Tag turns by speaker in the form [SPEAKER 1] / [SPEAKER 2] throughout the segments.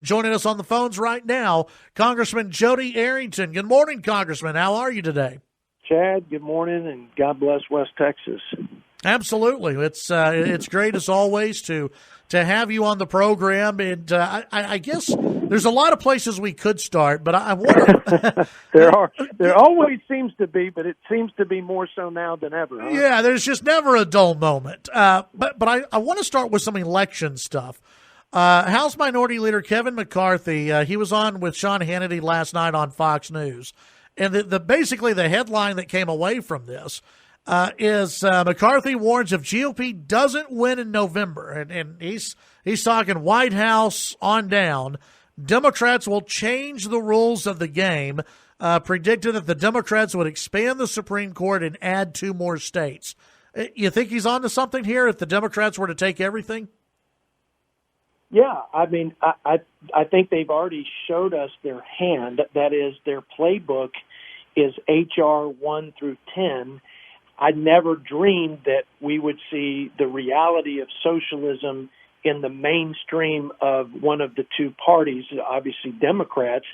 [SPEAKER 1] Joining us on the phones right now, Congressman Jodey Arrington. Good morning, Congressman. How are you today?
[SPEAKER 2] Chad, good morning, and God bless West Texas.
[SPEAKER 1] Absolutely. It's great as always to have you on the program, and I guess there's a lot of places we could start, but I wonder.
[SPEAKER 2] There always seems to be, but it seems to be more so now than ever. Huh?
[SPEAKER 1] Yeah, there's just never a dull moment. But I want to start with some election stuff. House Minority Leader Kevin McCarthy, he was on with Sean Hannity last night on Fox News, and basically the headline that came away from this is McCarthy warns if GOP doesn't win in November, and he's talking White House on down, Democrats will change the rules of the game, predicted that the Democrats would expand the Supreme Court and add 2 more states. You think he's on to something here if the Democrats were to take everything?
[SPEAKER 2] Yeah, I mean, I think they've already showed us their hand. That is, their playbook is H.R. 1 through 10. I never dreamed that we would see the reality of socialism in the mainstream of one of the 2 parties, obviously Democrats.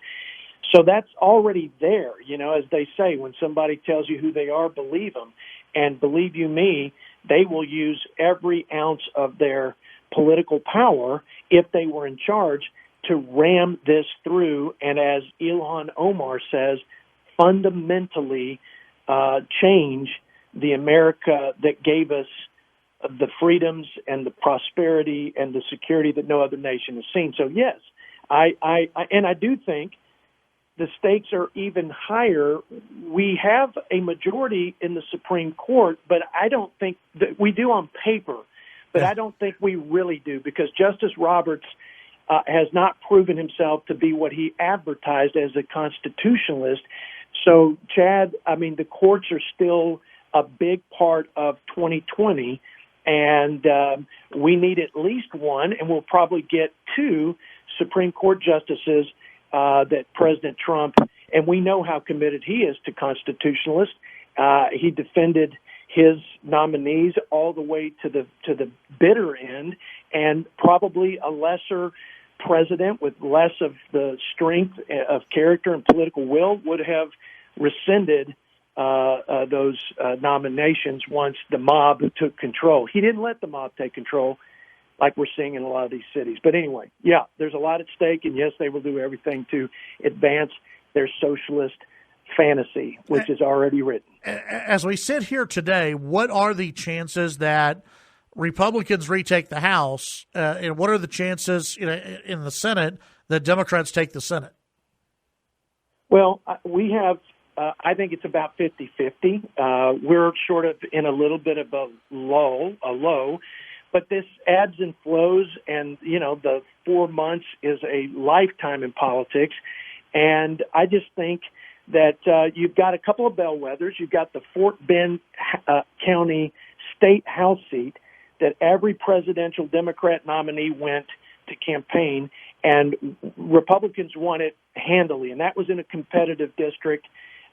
[SPEAKER 2] So that's already there. You know, as they say, when somebody tells you who they are, believe them. And believe you me, they will use every ounce of their political power, if they were in charge, to ram this through. And as Ilhan Omar says, fundamentally change the America that gave us the freedoms and the prosperity and the security that no other nation has seen. So yes, I do think the stakes are even higher. We have a majority in the Supreme Court, but I don't think that we do on paper, but I don't think we really do, because Justice Roberts has not proven himself to be what he advertised as a constitutionalist. So, Chad, I mean, the courts are still a big part of 2020, and we need at least 1, and we'll probably get 2 Supreme Court justices that President Trump, and we know how committed he is to constitutionalists. He defended his nominees all the way to the bitter end, and probably a lesser president with less of the strength of character and political will would have rescinded those nominations once the mob took control. He didn't let the mob take control like we're seeing in a lot of these cities. But anyway, yeah, there's a lot at stake, and yes, they will do everything to advance their socialist fantasy, which is already written.
[SPEAKER 1] As we sit here today, what are the chances that Republicans retake the House, and what are the chances in the Senate that Democrats take the Senate?
[SPEAKER 2] Well, we have, I think it's about 50-50. We're sort of in a little bit of a low, but this ebbs and flows, and, the 4 months is a lifetime in politics. And I just think that you've got a couple of bellwethers. You've got the Fort Bend County State House seat that every presidential Democrat nominee went to campaign, and Republicans won it handily. And that was in a competitive district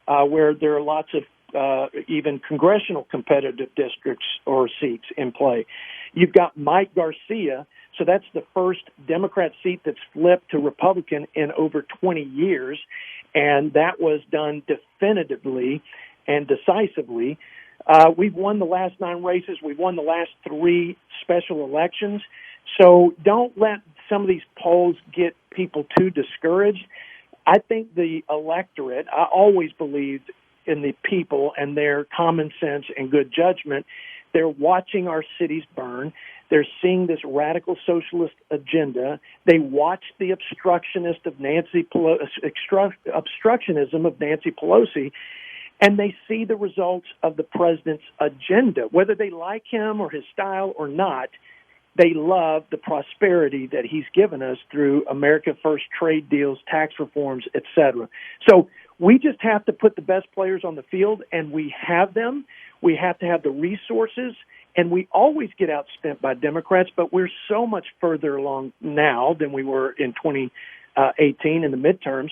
[SPEAKER 2] where there are lots of even congressional competitive districts or seats in play. You've got Mike Garcia, so that's the first Democrat seat that's flipped to Republican in over 20 years, and that was done definitively and decisively. We've won the last 9 races. We've won the last 3 special elections. So don't let some of these polls get people too discouraged. I think the electorate, I always believed in the people and their common sense and good judgment. They're watching our cities burn. They're seeing this radical socialist agenda. They watch the obstructionism of Nancy Pelosi, and they see the results of the president's agenda. Whether they like him or his style or not, they love the prosperity that he's given us through America First trade deals, tax reforms, etc. So we just have to put the best players on the field, and we have them. We have to have the resources, and we always get outspent by Democrats, but we're so much further along now than we were in 2018 in the midterms.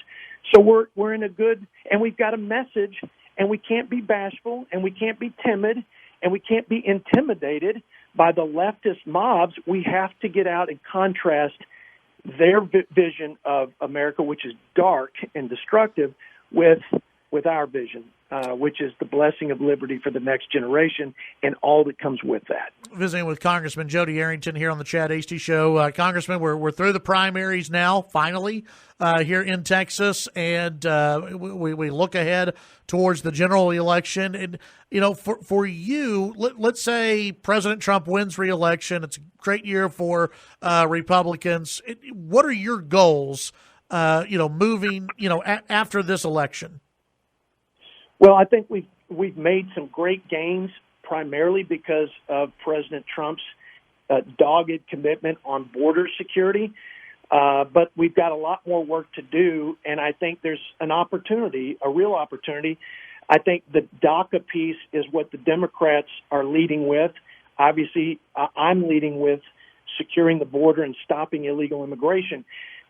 [SPEAKER 2] So we're in a good, and we've got a message, and we can't be bashful, and we can't be timid, and we can't be intimidated by the leftist mobs. We have to get out and contrast their vision of America, which is dark and destructive, with our vision, which is the blessing of liberty for the next generation and all that comes with that.
[SPEAKER 1] Visiting with Congressman Jodey Arrington here on the Chad Hasty Show. Congressman, we're through the primaries now, finally, here in Texas, and we look ahead towards the general election. And, you know, for you, let's say President Trump wins re-election. It's a great year for Republicans. What are your goals, moving, after this election?
[SPEAKER 2] Well, I think we've made some great gains, primarily because of President Trump's dogged commitment on border security. But we've got a lot more work to do, and I think there's an opportunity, a real opportunity. I think the DACA piece is what the Democrats are leading with. Obviously, I'm leading with securing the border and stopping illegal immigration.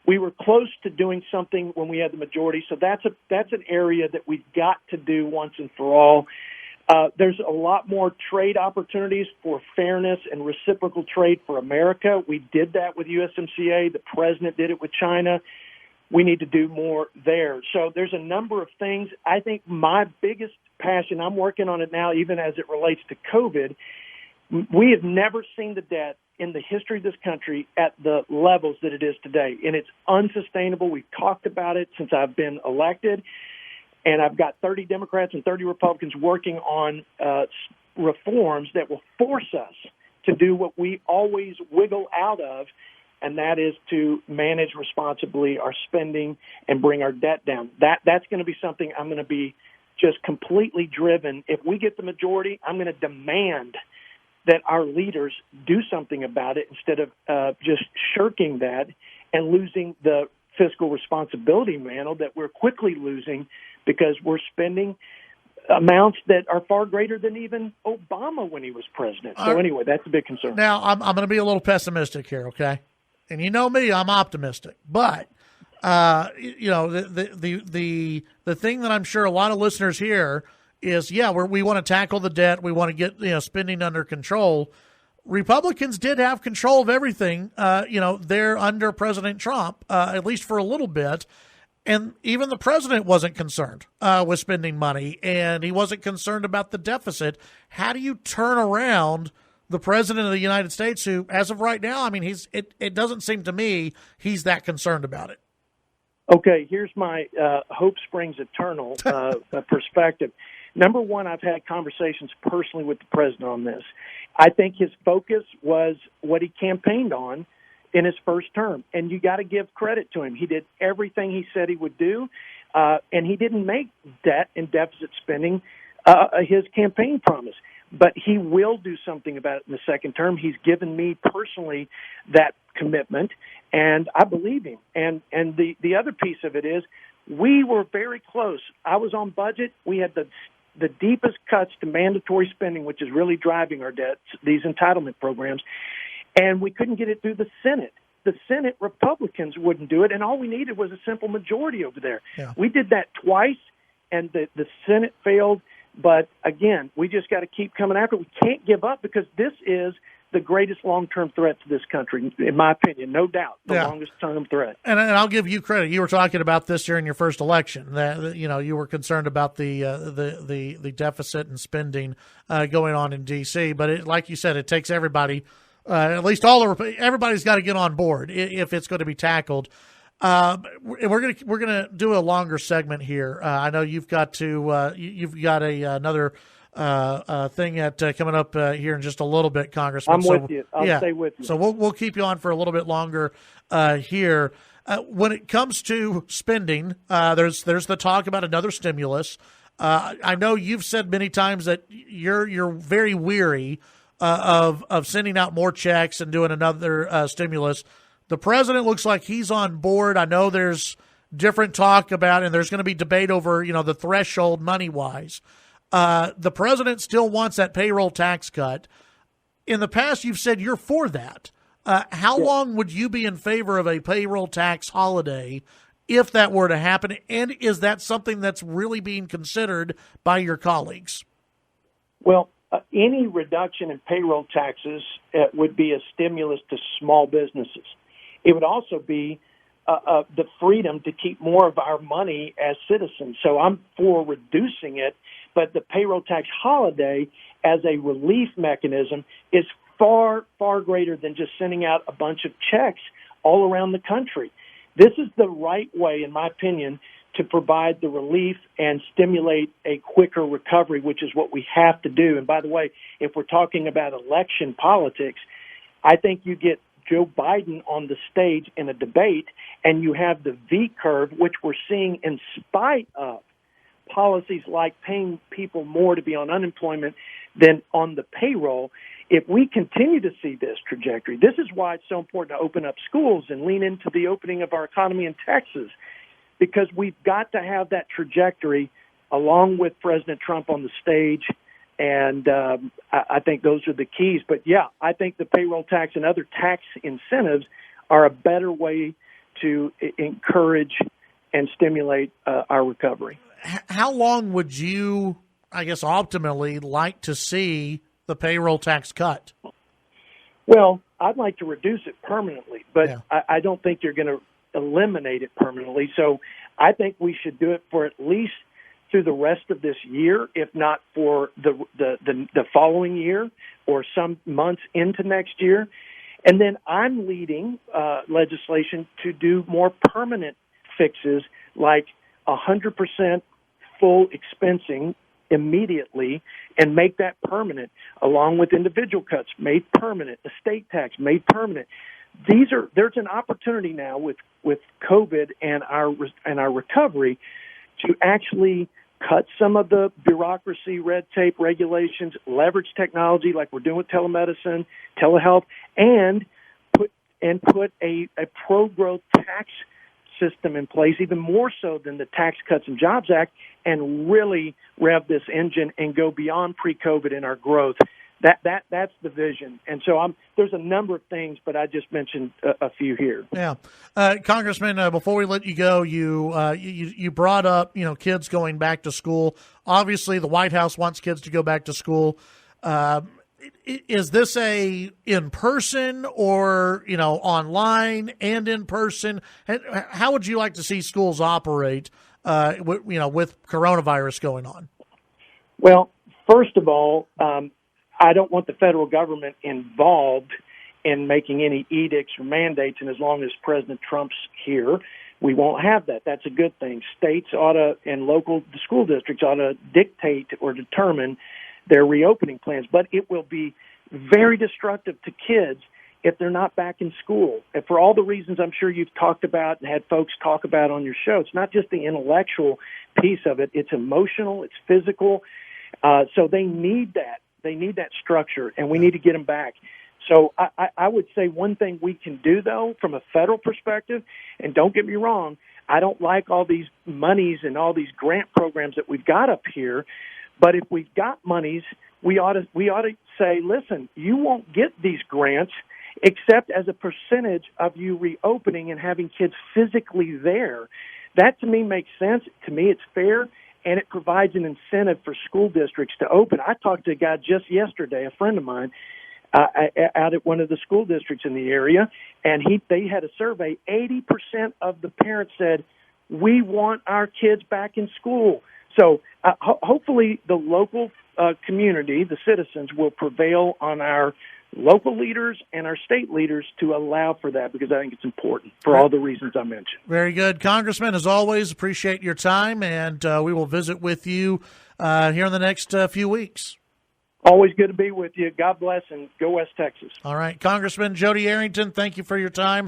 [SPEAKER 2] We were close to doing something when we had the majority, so that's an area that we've got to do once and for all. There's a lot more trade opportunities for fairness and reciprocal trade for America. We did that with USMCA. The president did it with China. We need to do more there. So there's a number of things. I think my biggest passion, I'm working on it now, even as it relates to COVID, we have never seen the debt in the history of this country at the levels that it is today. And it's unsustainable. We've talked about it since I've been elected. And I've got 30 Democrats and 30 Republicans working on reforms that will force us to do what we always wiggle out of, and that is to manage responsibly our spending and bring our debt down. That's going to be something I'm going to be just completely driven. If we get the majority, I'm going to demand that our leaders do something about it instead of just shirking that and losing the fiscal responsibility mantle that we're quickly losing because we're spending amounts that are far greater than even Obama when he was president. So anyway, that's a big concern.
[SPEAKER 1] Now, I'm going to be a little pessimistic here, okay? And you know me, I'm optimistic. But, the thing that I'm sure a lot of listeners hear is, we want to tackle the debt. We want to get, spending under control. Republicans did have control of everything, there under President Trump, at least for a little bit. And even the president wasn't concerned with spending money, and he wasn't concerned about the deficit. How do you turn around the president of the United States, who, as of right now, I mean, it doesn't seem to me he's that concerned about it?
[SPEAKER 2] Okay, here's my hope springs eternal perspective. Number one, I've had conversations personally with the president on this. I think his focus was what he campaigned on in his first term, and you got to give credit to him. He did everything he said he would do, and he didn't make debt and deficit spending his campaign promise. But he will do something about it in the second term. He's given me personally that commitment, and I believe him. And the other piece of it is we were very close. I was on budget. We had the deepest cuts to mandatory spending, which is really driving our debts, these entitlement programs, and we couldn't get it through the Senate. The Senate Republicans wouldn't do it, and all we needed was a simple majority over there. Yeah. We did that twice, and the Senate failed. But, again, we just got to keep coming after it. We can't give up because this is the greatest long-term threat to this country, in my opinion, no doubt, the longest-term threat.
[SPEAKER 1] And I'll give you credit. You were talking about this during your first election. That you were concerned about the deficit and spending going on in D.C. But like you said, it takes everybody, at least everybody's got to get on board if it's going to be tackled. We're gonna do a longer segment here. I know you've got another thing coming up here in just a little bit, Congressman.
[SPEAKER 2] I'm with you. I'll stay with you.
[SPEAKER 1] So we'll keep you on for a little bit longer here. When it comes to spending, there's the talk about another stimulus. I know you've said many times that you're very weary of sending out more checks and doing another stimulus. The president looks like he's on board. I know there's different talk about, and there's going to be debate over, the threshold money-wise. The president still wants that payroll tax cut. In the past, you've said you're for that. How long would you be in favor of a payroll tax holiday if that were to happen? And is that something that's really being considered by your colleagues?
[SPEAKER 2] Well, any reduction in payroll taxes would be a stimulus to small businesses. It would also be the freedom to keep more of our money as citizens. So I'm for reducing it, but the payroll tax holiday as a relief mechanism is far, far greater than just sending out a bunch of checks all around the country. This is the right way, in my opinion, to provide the relief and stimulate a quicker recovery, which is what we have to do. And by the way, if we're talking about election politics, I think you get Joe Biden on the stage in a debate and you have the V curve, which we're seeing in spite of policies like paying people more to be on unemployment than on the payroll. If we continue to see this trajectory, this is why it's so important to open up schools and lean into the opening of our economy in Texas, because we've got to have that trajectory along with President Trump on the stage. And I think those are the keys. But, yeah, I think the payroll tax and other tax incentives are a better way to encourage and stimulate our recovery.
[SPEAKER 1] How long would you, I guess, optimally like to see the payroll tax cut?
[SPEAKER 2] Well, I'd like to reduce it permanently, but
[SPEAKER 1] Yeah.
[SPEAKER 2] I don't think you're going to eliminate it permanently. So I think we should do it for at least through the rest of this year, if not for the following year or some months into next year. And then I'm leading legislation to do more permanent fixes like 100% full expensing immediately and make that permanent, along with individual cuts made permanent, estate tax made permanent. There's an opportunity now with COVID and our recovery to actually cut some of the bureaucracy, red tape, regulations, leverage technology like we're doing with telemedicine, telehealth, and put a pro-growth tax system in place, even more so than the Tax Cuts and Jobs Act, and really rev this engine and go beyond pre-COVID in our growth. That's the vision. And so there's a number of things, but I just mentioned a few here.
[SPEAKER 1] Yeah. Congressman, before we let you go, you brought up, kids going back to school. Obviously, the White House wants kids to go back to school. Is this a in-person or, online and in-person? How would you like to see schools operate, with coronavirus going on?
[SPEAKER 2] Well, first of all, I don't want the federal government involved in making any edicts or mandates, and as long as President Trump's here, we won't have that. That's a good thing. States and local school districts ought to dictate or determine their reopening plans, but it will be very destructive to kids if they're not back in school. And for all the reasons I'm sure you've talked about and had folks talk about on your show, it's not just the intellectual piece of it. It's emotional, it's physical. So they need that. They need that structure, and we need to get them back. So I would say one thing we can do, though, from a federal perspective, and don't get me wrong, I don't like all these monies and all these grant programs that we've got up here, but if we've got monies, we ought to say, listen, you won't get these grants except as a percentage of you reopening and having kids physically there. That, to me, makes sense. To me, it's fair. And it provides an incentive for school districts to open. I talked to a guy just yesterday, a friend of mine, out at one of the school districts in the area, and they had a survey. 80% of the parents said, we want our kids back in school. So hopefully the local community, the citizens, will prevail on our local leaders and our state leaders to allow for that, because I think it's important for all the reasons I mentioned.
[SPEAKER 1] Very good. Congressman, as always, appreciate your time, and we will visit with you here in the next few weeks.
[SPEAKER 2] Always good to be with you. God bless, and go West Texas.
[SPEAKER 1] All right. Congressman Jodey Arrington, thank you for your time.